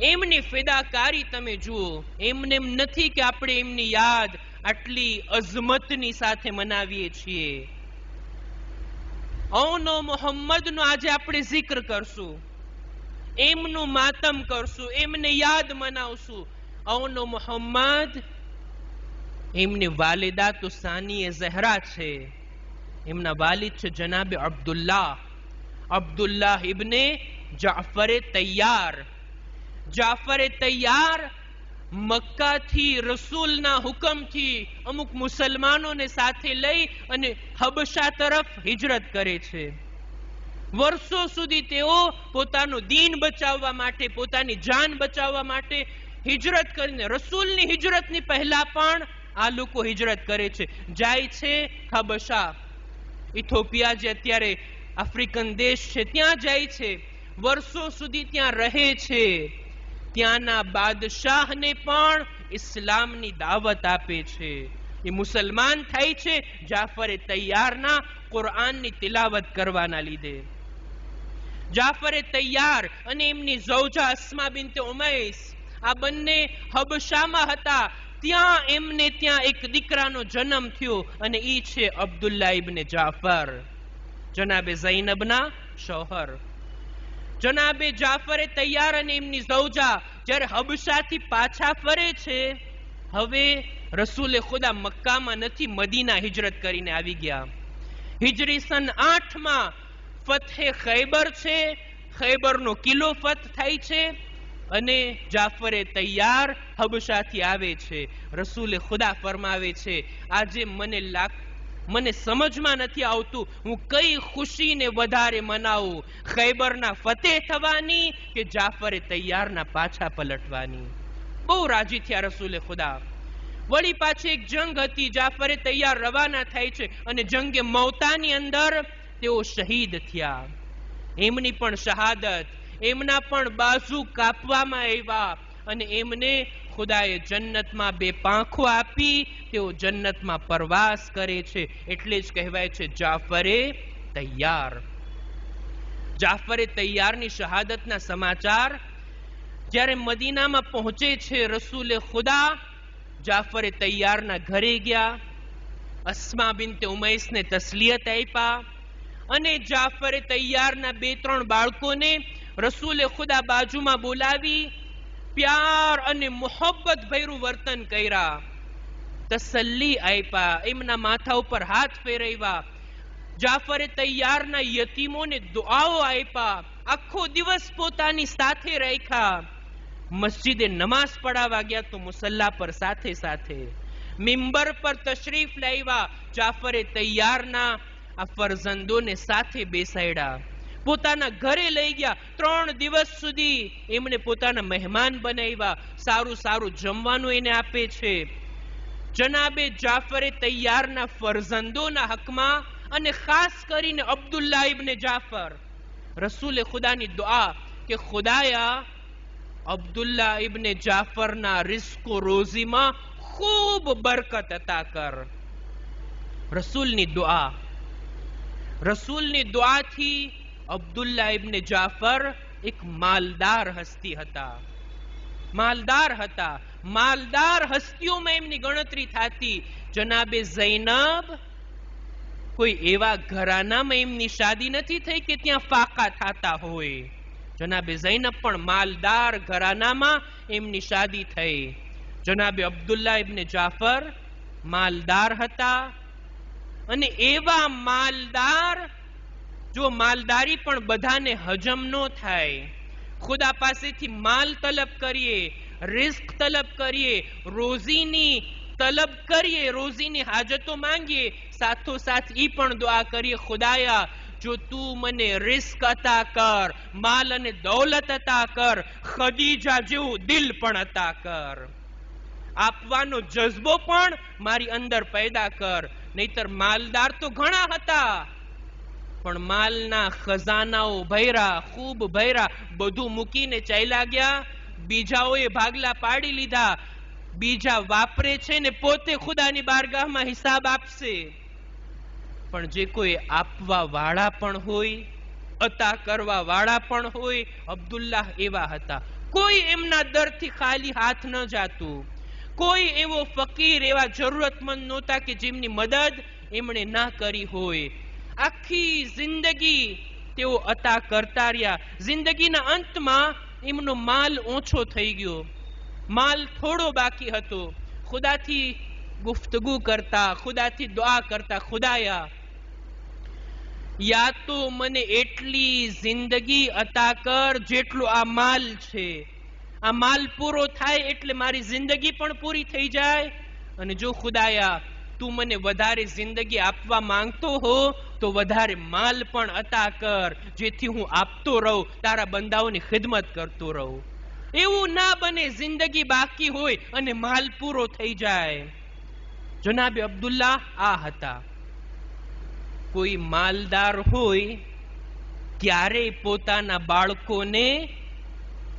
એમની ફિદાકારી તમે જુઓ. એમને એમ નથી કે આપણે એમની યાદ આટલી અઝમતની સાથે મનાવીએ છીએ. ઔનો મોહમ્મદનો આજે આપણે જિક્ર કરશું, એમનું માતમ કરશું, એમને યાદ મનાવશું. ઔનો મોહમ્મદ, એમની વાલિદા તો સાનીએ ઝહરા છે. એમના વાલિદ છે જનાબે અબ્દુલ્લાહ ઇબ્ને જાફરે તૈયાર. જાફરે તૈયાર મક્કાથી રસૂલના હુકમથી અમુક મુસલમાનોને સાથે લઈ અને હબશા તરફ હિજરત કરે છે. વર્ષો સુધી તેઓ પોતાનું દીન બચાવવા માટે, પોતાની જાન બચાવવા માટે હિજરત કરીને, રસૂલની હિજરતની પહેલા પણ આ લોકો હિજરત કરે છે. જાય છે હબશા, ઇથોપિયા જે અત્યારે આફ્રિકન દેશ છે, ત્યાં જાય છે. વર્ષો સુધી ત્યાં રહે છે. ત્યાંના બાદશાહને પણ ઇસ્લામની દાવત આપે છે. એ મુસલમાન થાય છે જાફરે તૈયારના કુરઆનની તિલાવત કરવાના લીધે. જાફરે તૈયાર અને એમની ઝૌજા અસ્મા બિન્તે ઉમૈસ, આ બંને હબશામાં હતા. ત્યાં એમને ત્યાં એક દીકરાનો જન્મ થયો અને ઈ છે અબ્દુલ્લાહ ઇબ્ને જાફર, જનાબે ઝૈનબના શોહર. જનાબે જાફરે તૈયાર અને એમની ઝૌજા જ્યારે હબશાથી પાછા ફરે છે, હવે રસૂલે ખુદા મક્કામાં નથી, મદીના હિજરત કરીને આવી ગયા. હિજરી સન 8 ફતહે ખૈબર છે, ખૈબરનો કિલ્લો ફતહ થાય છે અને જાફરે તૈયાર હબશાથી આવે છે. રસૂલે ખુદા ફરમાવે છે, આજે મને સમજમાં નથી આવતું હું કઈ ખુશીને વધારે મનાવું, ખૈબરના ફતેહ થવાની કે જાફરે તૈયારના પાછા પલટવાની. બહુ રાજી થયા રસૂલે ખુદા. વળી પાછી એક જંગ હતી, જાફરે તૈયાર રવાના થાય છે અને જંગે મૌતાની અંદર તેઓ શહીદ થયા. એમની પણ શહાદત, એમના પણ બાજુ કાપવામાં આવ્યા અને એમને ખુદાએ જન્નતમાં 2 પાંખો આપી, તેઓ જન્નતમાં પરવાસ કરે છે. એટલે જ કહેવાય છે જાફરે તૈયાર. જાફરે તૈયારની શહાદતના સમાચાર જ્યારે મદીનામાં પહોંચે છે, રસૂલે ખુદા જાફરે તૈયારના ઘરે ગયા, અસ્મા બિન્તે ઉમૈસને તસ્લિયત આપ્યા અને જાફરે તૈયારના 2-3 બાળકોને રસૂલે ખુદા બાજુમાં બોલાવી પ્યાર અને મોહબ્બત ભર્યું વર્તન કર્યા, તસલ્લી આપ્યા, એમના માથા ઉપર હાથ ફેરવ્યા. જાફરે તૈયારના યતીમોને દુઆઓ આપ્યા, આખો દિવસ પોતાની સાથે રાખ્યા. મસ્જિદે નમાઝ પઢાવા ગયા તો મુસલ્લા પર સાથે સાથે, મિંબર પર તશરીફ લાવ્યા, જાફરે તૈયારના આ ફરજંદોને સાથે બેસાડ્યા, પોતાના ઘરે લઈ ગયા. 3 દિવસ સુધી એમને પોતાના મહેમાન બનાવ્યા, સારું સારું જમવાનું એને આપે છે. જનાબે જાફરે તૈયારના ફરજંદોના હકમાં અને ખાસ કરીને અબ્દુલ્લા ઇબ્ને જાફર, રસૂલે ખુદાની દુઆ કે ખુદાયા અબ્દુલ્લા ઇબ્ને જાફરના રિસ્કો રોઝીમાં ખૂબ બરકત અતા કર. રસૂલની દુઆથી અબ્દુલ્લા ઇબ્ને જાફર એક માલદાર હસ્તી હતા. માલદાર હસ્તીઓમાં એમની ગણતરી થતી. જનાબે ઝૈનબ કોઈ એવા ઘરાનામાં એમની શાદી નથી થઈ કે ત્યાં ફાકા થતા હોય. જનાબે ઝૈનબ પણ માલદાર ઘરાનામાં એમની શાદી થઈ. જનાબે અબ્દુલ્લા ઇબ્ને જાફર માલદાર હતા અને એવા માલદાર, જો માલદારી પણ બધાને હજમ ન થાય, ખુદા પાસેથી માલ તલબ કરીએ, રિસ્ક તલબ કરીએ, રોઝીની તલબ કરીએ, રોઝીની હાજતો માંગીએ, સાથોસાથ ઈ પણ દુઆ કરીએ ખુદાયા જો તું મને રિસ્ક અતા કર, માલ અને દૌલત અતા કર, ખદીજા જેવું દિલ પણ અતા કર, આપવાનો જજ્બો પણ મારી અંદર પેદા કર. નહીતર માલદાર તો ઘણા હતા પણ માલના ખજાનાઓ ભર્યા, ખૂબ ભર્યા, બધું મૂકીને ચાલ્યા ગયા. બીજાઓએ ભાગલા પાડી લીધા. બીજા વાપરે છે ને પોતે ખુદાની બારગાહમાં હિસાબ આપશે. પણ જે કોઈ આપવા વાળા પણ હોય, અતા કરવા વાળા પણ હોય, અબ્દુલ્લાહ એવા હતા. કોઈ એમના દરથી ખાલી હાથ ન જાતું. કોઈ એવો ફકીર, એવા જરૂરતમંદ નહોતા કે જેમની મદદ એમણે ના કરી હોય. આખી જિંદગી તેઓ અતા કરતા રહ્યા. જિંદગીના અંતમાં એમનો માલ ઓછો થઈ ગયો, માલ થોડો બાકી હતો. ખુદાથી ગુફ્તગુ કરતા, ખુદાથી દુઆ કરતા, ખુદાયા યા તો મને એટલી જિંદગી અતા કર જેટલો આ માલ છે. આ માલ પૂરો થાય એટલે મારી જિંદગી પણ પૂરી થઈ જાય. અને જો ખુદાયા તું મને વધારે જિંદગી આપવા માંગતો હો તો વધારે માલ પણ અતા કર, જેથી હું આપતો રહું, તારા બંદાઓની ખિદમત કરતો રહું. એવું ના બને જિંદગી બાકી હોય અને માલ પૂરો થઈ જાય. જનાબે અબ્દુલ્લાહ આ હતા. કોઈ માલદાર હોય ક્યારેય પોતાના બાળકોને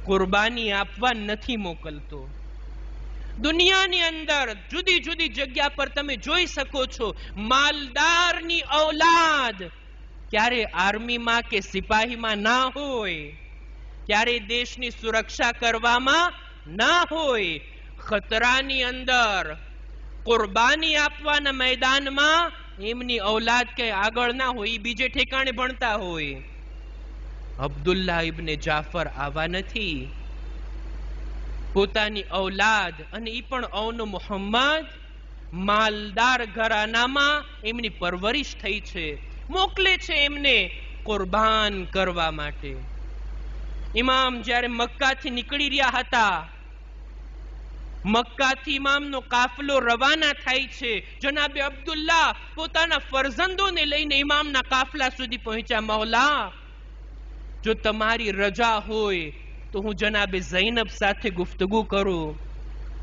કુરબાની આપવા નથી મોકલતો. દુનિયાની અંદર જુદી જુદી જગ્યા પર તમે જોઈ શકો છો, માલદારની ઔલાદ ક્યારે આર્મીમાં કે સિપાહીમાં ના હોય, ક્યારે દેશની સુરક્ષા કરવામાં ના હોય. ખતરાની અંદર કુરબાની આપવાના મેદાનમાં એમની ઔલાદ કઈ આગળ ના હોય, બીજે ઠેકાણે ભણતા હોય. અબ્દુલ્લા ઇબ્ને જાફર આવા નથી. પોતાની ઔલાદ, અને ઈ પણ ઔનો મુહમ્મદ, માલદાર ઘરાનામાં એમની પરવરિશ થઈ છે, મોકલે છે એમને કુરબાન કરવા માટે. ઇમામ જ્યારે મક્કાથી નીકળી રહ્યા હતા, મક્કાથી ઇમામનો કાફલો રવાના થાય છે. જનાબે અબ્દુલ્લાહ પોતાના ફરજંદોને લઈને ઇમામના કાફલા સુધી પહોંચ્યા. મૌલા, જો તમારી રજા હોય તો હું જનાબે ઝૈનબ સાથે ગુફ્તગુ કરું,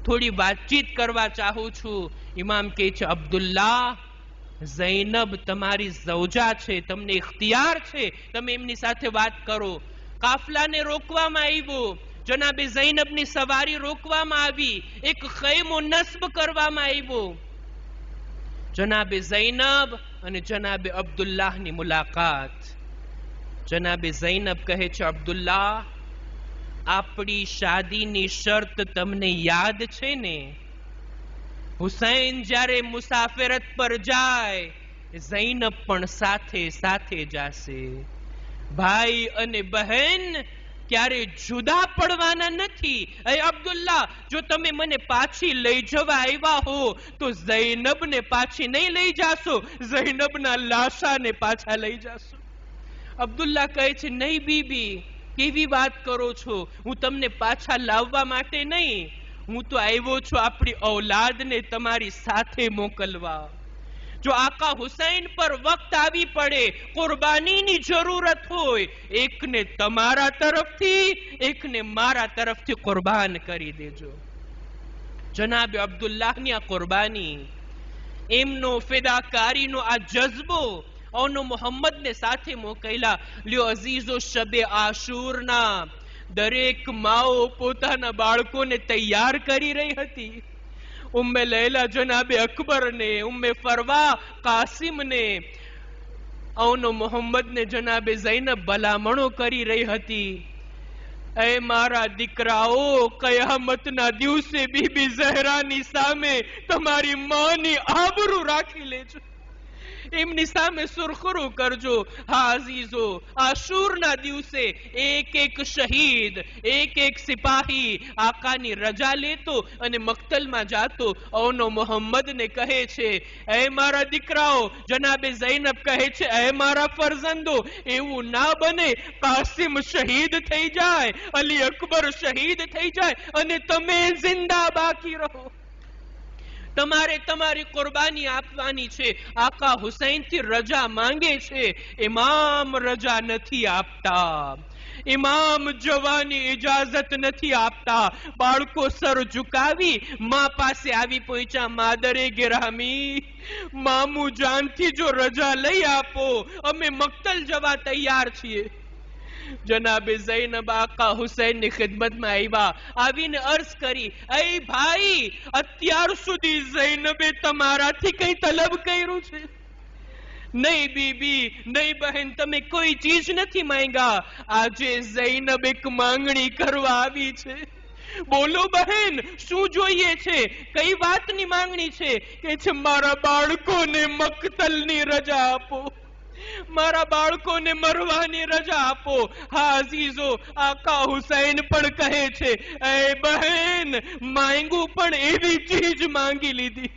થોડી વાતચીત કરવા ચાહું છું. ઇમામ કહે છે, અબ્દુલ્લાહ, ઝૈનબ તમારી ઝૌજા છે, તમને ઇખ્તિયાર છે, તમે એમની સાથે વાત કરો. કાફલાને રોકવામાં આવ્યો, જનાબે ઝૈનબની સવારી રોકવામાં આવી, એક ખૈમો નસ્બ કરવામાં આવ્યો. જનાબે ઝૈનબ અને જનાબે અબ્દુલ્લાહની મુલાકાત. જનાબે ઝૈનબ કહે છે, અબ્દુલ્લાહ, આપણી શાદીની શરત તમને યાદ છે ને? હુસૈન જ્યારે મુસાફરત પર જાય, ઝૈનબ પણ સાથે સાથે જાશે. ભાઈ અને બહેન ક્યારે જુદા પડવાના નથી. એ અબ્દુલ્લાહ, જો તમે મને પાછી લઈ જવા આવ્યા હો તો ઝૈનબને પાછી નહીં લઈ જાશો, ઝૈનબના લાશાને પાછા લઈ જાશો. અબ્દુલ્લાહ કહે છે, નહીં બીબી, કેવી વાત કરો છો? હું તમને પાછા લાવવા માટે નહીં, હું તો આવ્યો છું આપણી ઔલાદને તમારી સાથે મોકલવા. જો આકા હુસૈન પર વક્ત આવી પડે, કુરબાનીની જરૂરત હોય, એકને તમારા તરફથી, એકને મારા તરફથી કુરબાન કરી દેજો. જનાબે અબ્દુલ્લાહની આ કુરબાની, એમનો ફિદાકારીનો આ જજ્બો ઓનો મોહમ્મદને સાથે મોકલ્યા. લ્યો અઝીઝો, શબે આશુરના દરેક માઓ પોતાના બાળકોને તૈયાર કરી રહી હતી. ઉમ્મે લૈલા જનાબે અકબરને, ઉમ્મે ફરવા કાસિમને, ઓનો મોહમ્મદને જનાબે ઝૈનબ ભલામણો કરી રહી હતી. એ મારા દીકરાઓ, કયામતના દિવસે બીબી ઝહરાની સામે તમારી માની આબરૂ રાખી લેજો, એમની સામે સુરખરૂ કરજો. હા અઝીઝો, આશુરના દિવસે એક એક શહીદ, એક એક સિપાહી આકાની રજા લેતો અને મક્તલમાં જાતો. ઓનો મોહમ્મદને કહે છે, એ મારા દીકરાઓ, જનાબે ઝૈનબ કહે છે, એ મારા ફરજંદો, એવું ના બને કાસિમ શહીદ થઈ જાય, અલી અકબર શહીદ થઈ જાય અને તમે જિંદા બાકી રહો. તમારે તમારી કુરબાની આપવાની છે. આકા હુસૈન થી રજા માંગે છે. ઇમામ રજા નથી આપતા, ઇમામ જવાની ઇજાજત નથી આપતા. બાળકો સર ઝુકાવી મા પાસે આવી પહોંચ્યા. માદરે ગિરામી, મામુ જાનથી જો રજા લઈ આપો, અમે મક્તલ જવા તૈયાર છીએ. જનાબે ઝૈનબ આકા હુસૈનની ખિદમતમાં આવ્યા. આવીને અર્ઝ કરી, એ ભાઈ, અત્યાર સુધી ઝૈનબે તમારાથી કઈ તલબ કર્યું છે? નહીં બીબી, નહીં બહેન, તમે કોઈ ચીજ નથી માંગ્યા. આજે ઝૈનબ એક માંગણી કરવા આવી છે. બોલો બહેન, શું જોઈએ છે? કઈ વાતની માંગણી છે? કે છે, મારા બાળકોને મક્તલની રજા આપો, મારા બાળકોને મરવાની રજા આપો. હા અઝીઝો, આકા હુસૈન પણ કહે છે, એ બહેન, માંગું પણ એવી ચીજ માંગી લીધી,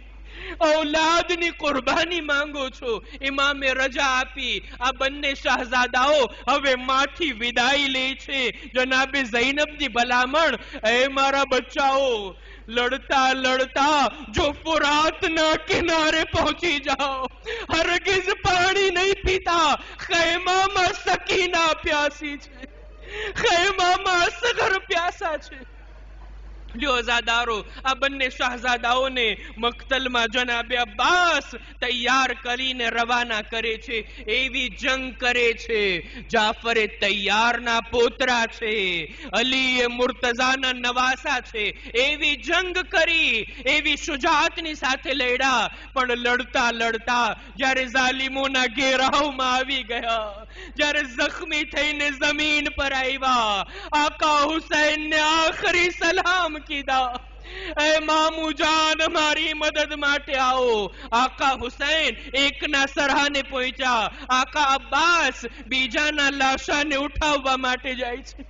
ઔલાદની કુરબાની માંગો છો. ઇમામે રજા આપી. આ બંને શાહઝાદાઓ હવે માથી વિદાય લે છે. જનાબે ઝૈનબની ભલામણ, એ મારા બચ્ચાઓ, લડતા લડતા જો ફુરાતના કિનારે પહોંચી જાઓ, હરગિઝ પાણી નહીં પીતા. ખૈમામાં સકીના પ્યાસી છે, ખૈમામાં અસગર પ્યાસા છે. લ્યો અઝાદારો, આ બંને શાહઝાદાઓને મક્તલમાં જનાબે અબ્બાસ તૈયાર કરીને રવાના કરે છે. એવી જંગ કરે છે. જાફરે તૈયારના પોતરા છે, અલી એ મુર્તઝાના નવાસા છે. એવી જંગ કરી, એવી શુજાતની સાથે લડ્યા. પણ લડતા લડતા જ્યારે ઝાલિમોના ઘેરાવમાં આવી ગયા, જ્યારે જખ્મી થઈને જમીન પર આવ્યા, આકા હુસૈનને આખરી સલામ કીધા, એ મામુ જાન, મારી મદદ માટે આવો. આકા હુસૈન એકના સરહાને પહોંચ્યા. આકા અબ્બાસ બીજાના લાશાને ઉઠાવવા માટે જાય છે.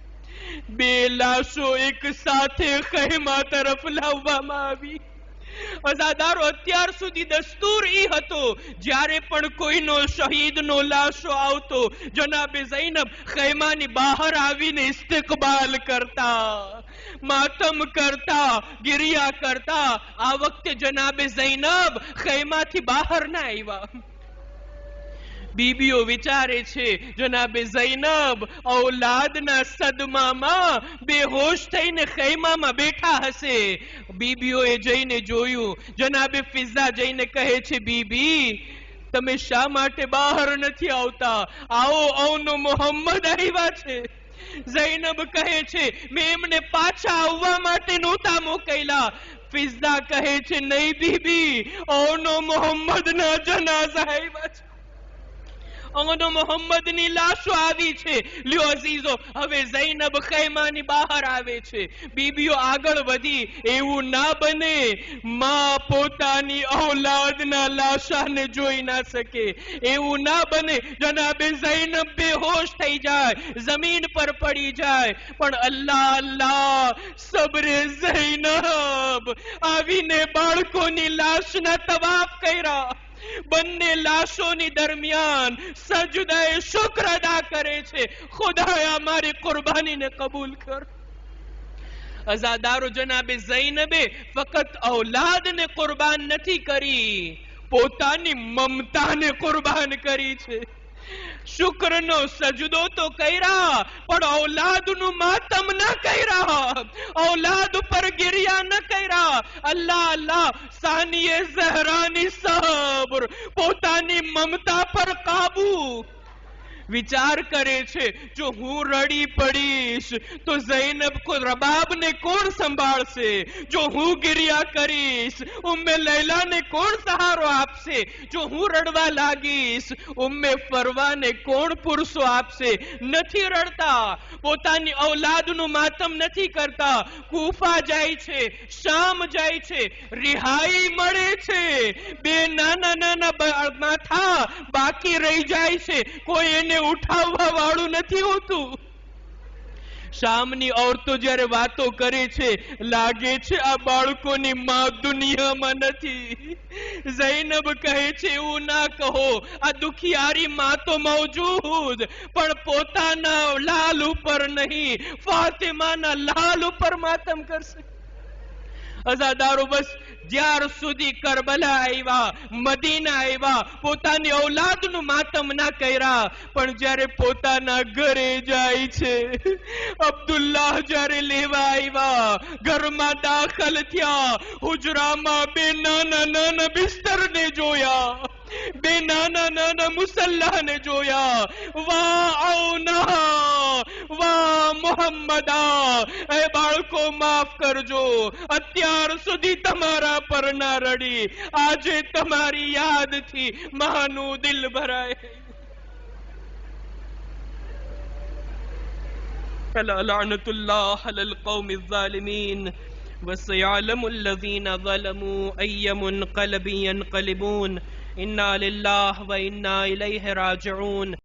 બે લાશો એક સાથે ખૈમા તરફ લાવવામાં આવી. અઝાદારો, અત્યાર સુધી દસ્તુર ઈ હતો, જ્યારે પણ કોઈનો શહીદનો લાશો આવતો, જનાબે ઝૈનબ ખૈમાની બહાર આવીને ઇસ્તિકબાલ કરતા, માતમ કરતા, ગિરિયા કરતા. આ વખતે જનાબે ઝૈનબ ખૈમાથી બહાર ના આવ્યા. બીબીઓ વિચારે છે, જનાબે ઝૈનબ ઔલાદના સદમામાં બેહોશ થઈને ખૈમામાં બેઠા હશે. બીબીઓએ જઈને જોયું. જનાબે ફિઝા જઈને કહે છે, બીબી, તમે શા માટે બહાર નથી આવતા? આવો, ઓનો મોહમ્મદ આવ્યા છે. ઝૈનબ કહે છે, મેં એમને પાછા આવવા માટે નહોતા મોકલ્યા. ફિઝા કહે છે, નહીં બીબી, ઓનો મોહમ્મદના જનાઝા આવ્યા છે. અને મોહમ્મદની લાશો આવી છે. લ્યો અઝીઝો, હવે ઝૈનબ ખૈમાની બહાર આવે છે. બીબીઓ આગળ વધી. એવું ના બને માં પોતાની ઔલાદના લાશાને જોઈ ના શકે. એવું ના બને જનાબે ઝૈનબ બેહોશ થઈ જાય, જમીન પર પડી જાય. પણ અલ્લાહ અલ્લાહ, સબરે ઝૈનબ આવીને બાળકોની લાશના તવાફ કર્યા. બંને લાશોની દરમિયાન સજદાએ શુક્ર અદા કરે છે. ખુદાયા મારી કુરબાનીને કબૂલ કર. અઝાદારો, જનાબે ઝૈનબે ફક્ત ઔલાદને કુરબાન નથી કરી, પોતાની મમતાને કુરબાન કરી છે. શુક્રનો સજદો તો કર્યા, પણ ઔલાદનું માતમ ન કર્યા, ઔલાદ ઉપર ગિરિયા ન કર્યા. અલ્લાહ અલ્લાહ, સાનિયે ઝહરાની સબ્ર, પોતાની મમતા પર કાબુ. વિચાર કરે છે, જો હું રડી પડીશ તો ઝૈનબ કો રબાબને કોણ સંભાળશે? જો હું ગિરિયા કરીશ ઉમ્મે લૈલાને કોણ સહારો આપશે? જો હું રડવા લાગીશ ઉમ્મે ફરવાને કોણ પુરસો આપશે? નથી રડતા, પોતાની ઔલાદનું માતમ નથી કરતા. કૂફા જાય છે, શામ જાય છે, રિહાઈ મળે છે. બે નાના નાના માથા બાકી રહી જાય છે, કોઈ એને ઉઠાવવા વાળું નથી હોતું. શામની ઓરતો જ્યારે વાતો કરે છે, લાગે છે આ બાળકોની માં દુનિયામાં નથી. ઝૈનબ કહે છે, એવું ના કહો, આ દુખિયારી માં તો મૌજૂદ, પણ પોતાના લાલ ઉપર નહીં, ફાતિમાના લાલ ઉપર માતમ કરશે. અઝાદારો, બસ જ્યાર સુધી કરબલા આવ્યા, મદીના આવ્યા, પોતાની ઔલાદનું માતમ ના કર્યા. પણ જ્યારે પોતાના ઘરે જાય છે, અબ્દુલ્લાહ જ્યારે લેવા આવ્યા, ઘરમાં દાખલ થયા, હુજરામાં બે નાના નાના બિસ્તરને જોયા, બે નાના નાના મુસલ્લાને જોયા. વાહ ઔના, વાહ મોહમ્મદા, એ બાળકો માફ કરજો, અત્યાર સુધી તમારા પર ના રડી, આજે તમારી યાદથી માનું દિલ ભરાય. લઅનતુલ્લાહ અલલ કૌમિ ઝાલિમીન વસયઅલમુ અલ્લઝીન ઝલમુ અય્ય મુન્કલબિન યન્કલિબૂન. ઇન્ના લિલ્લાહ વ ઇન્ના ઇલૈહિ રાજિഊન.